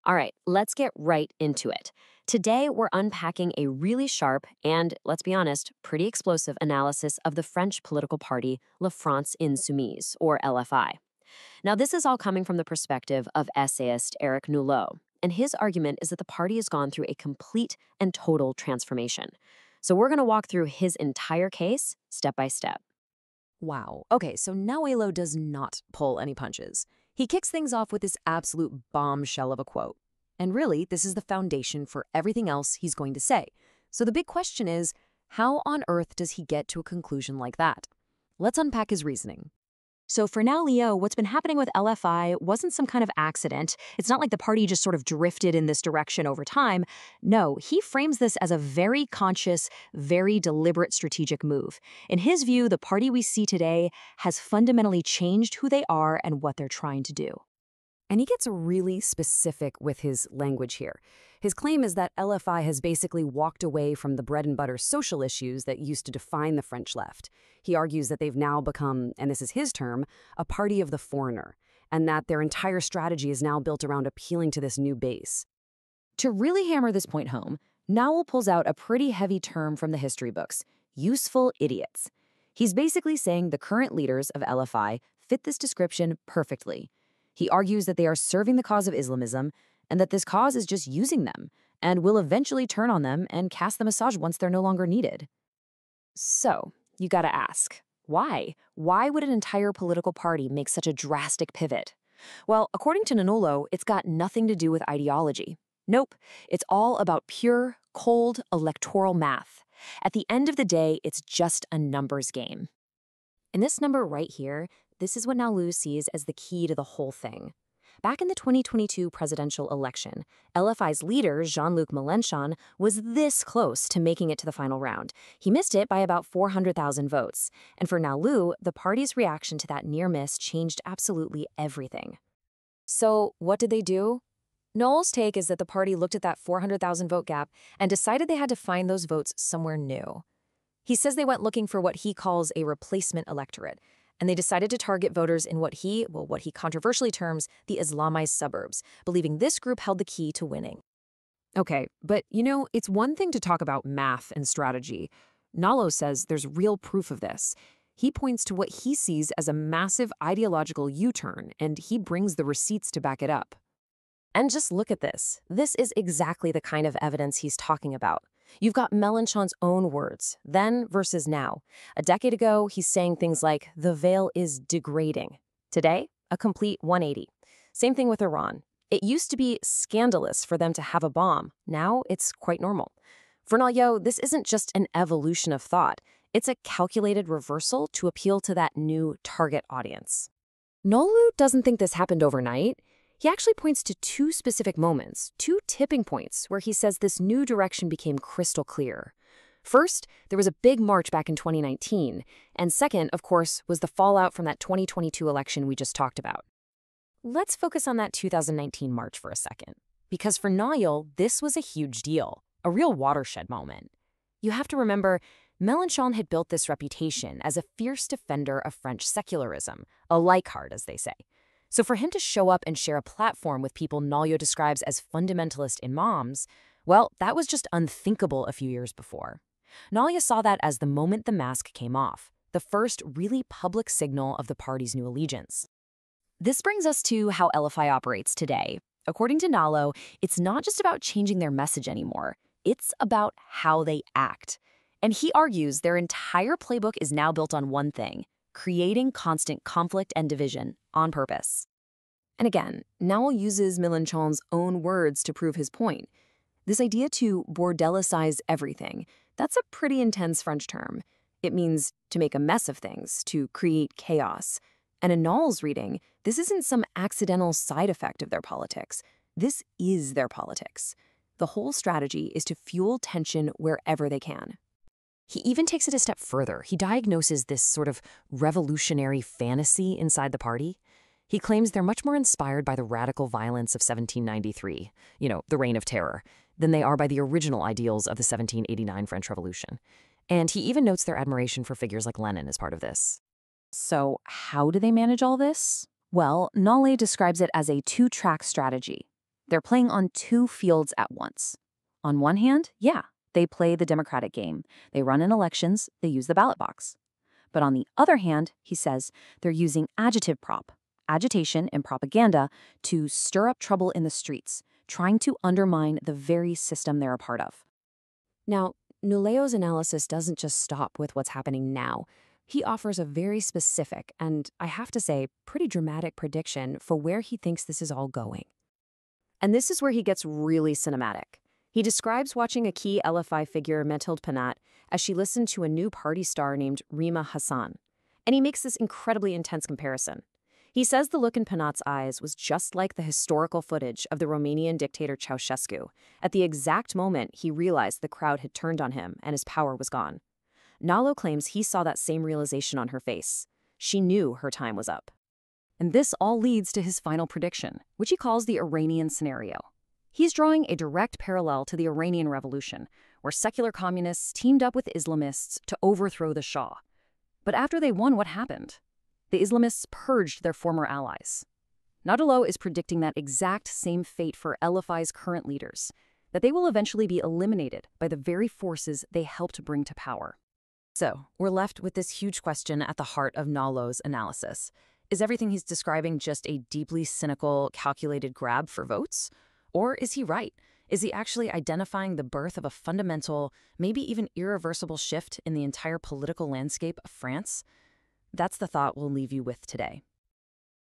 All right, let's get right into it. Today, we're unpacking a really sharp and, let's be honest, pretty explosive analysis of the French political party La France Insoumise, or LFI. Now, this is all coming from the perspective of essayist Eric Nulot, and his argument is that the party has gone through a complete and total transformation. So we're going to walk through his entire case step by step. Wow. Okay, so Nauelo does not pull any punches. He kicks things off with this absolute bombshell of a quote. And really, this is the foundation for everything else he's going to say. So the big question is, how on earth does he get to a conclusion like that? Let's unpack his reasoning. So for now, Leo, what's been happening with LFI wasn't some kind of accident. It's not like the party just sort of drifted in this direction over time. No, he frames this as a very conscious, very deliberate strategic move. In his view, the party we see today has fundamentally changed who they are and what they're trying to do. And he gets really specific with his language here. His claim is that LFI has basically walked away from the bread and butter social issues that used to define the French left. He argues that they've now become, and this is his term, a party of the foreigner, and that their entire strategy is now built around appealing to this new base. To really hammer this point home, Nowell pulls out a pretty heavy term from the history books, useful idiots. He's basically saying the current leaders of LFI fit this description perfectly. He argues that they are serving the cause of Islamism and that this cause is just using them and will eventually turn on them and cast them aside once they're no longer needed. So, you gotta ask, why? Why would an entire political party make such a drastic pivot? Well, according to Nanolo, it's got nothing to do with ideology. Nope, it's all about pure, cold electoral math. At the end of the day, it's just a numbers game. And this number right here, this is what Naulu sees as the key to the whole thing. Back in the 2022 presidential election, LFI's leader, Jean-Luc Mélenchon, was this close to making it to the final round. He missed it by about 400,000 votes. And for Naulu, the party's reaction to that near miss changed absolutely everything. So what did they do? Noel's take is that the party looked at that 400,000 vote gap and decided they had to find those votes somewhere new. He says they went looking for what he calls a replacement electorate, and they decided to target voters in what he controversially terms the Islamized suburbs, believing this group held the key to winning. Okay, but it's one thing to talk about math and strategy. Nalo says there's real proof of this. He points to what he sees as a massive ideological U-turn, and he brings the receipts to back it up. And just look at this. This is exactly the kind of evidence he's talking about. You've got Mélenchon's own words, then versus now. A decade ago, he's saying things like, the veil is degrading. Today, a complete 180. Same thing with Iran. It used to be scandalous for them to have a bomb. Now, it's quite normal. For Nalyo, this isn't just an evolution of thought. It's a calculated reversal to appeal to that new target audience. Nolu doesn't think this happened overnight. He actually points to two specific moments, two tipping points, where he says this new direction became crystal clear. First, there was a big march back in 2019, and second, of course, was the fallout from that 2022 election we just talked about. Let's focus on that 2019 march for a second, because for Niall, this was a huge deal, a real watershed moment. You have to remember, Mélenchon had built this reputation as a fierce defender of French secularism, a Leichhardt, as they say. So for him to show up and share a platform with people Nalyo describes as fundamentalist imams, well, that was just unthinkable a few years before. Nalyo saw that as the moment the mask came off, the first really public signal of the party's new allegiance. This brings us to how LFI operates today. According to Nalo, it's not just about changing their message anymore. It's about how they act. And he argues their entire playbook is now built on one thing: creating constant conflict and division on purpose. And again, Nowell uses Mélenchon's own words to prove his point. This idea to bordellicize everything, that's a pretty intense French term. It means to make a mess of things, to create chaos. And in Nowell's reading, this isn't some accidental side effect of their politics. This is their politics. The whole strategy is to fuel tension wherever they can. He even takes it a step further. He diagnoses this sort of revolutionary fantasy inside the party. He claims they're much more inspired by the radical violence of 1793, the Reign of Terror, than they are by the original ideals of the 1789 French Revolution. And he even notes their admiration for figures like Lenin as part of this. So how do they manage all this? Well, Nollet describes it as a two-track strategy. They're playing on two fields at once. On one hand, yeah, they play the democratic game. They run in elections, they use the ballot box. But on the other hand, he says, they're using adjective prop, agitation and propaganda, to stir up trouble in the streets, trying to undermine the very system they're a part of. Now, Nuleo's analysis doesn't just stop with what's happening now. He offers a very specific and, I have to say, pretty dramatic prediction for where he thinks this is all going. And this is where he gets really cinematic. He describes watching a key LFI figure, Mathilde Panat, as she listened to a new party star named Rima Hassan. And he makes this incredibly intense comparison. He says the look in Panat's eyes was just like the historical footage of the Romanian dictator Ceausescu, at the exact moment he realized the crowd had turned on him and his power was gone. Nalo claims he saw that same realization on her face. She knew her time was up. And this all leads to his final prediction, which he calls the Iranian scenario. He's drawing a direct parallel to the Iranian Revolution, where secular communists teamed up with Islamists to overthrow the Shah. But after they won, what happened? The Islamists purged their former allies. Nadolo is predicting that exact same fate for LFI's current leaders, that they will eventually be eliminated by the very forces they helped bring to power. So, we're left with this huge question at the heart of Nalo's analysis. Is everything he's describing just a deeply cynical, calculated grab for votes? Or is he right? Is he actually identifying the birth of a fundamental, maybe even irreversible shift in the entire political landscape of France? That's the thought we'll leave you with today.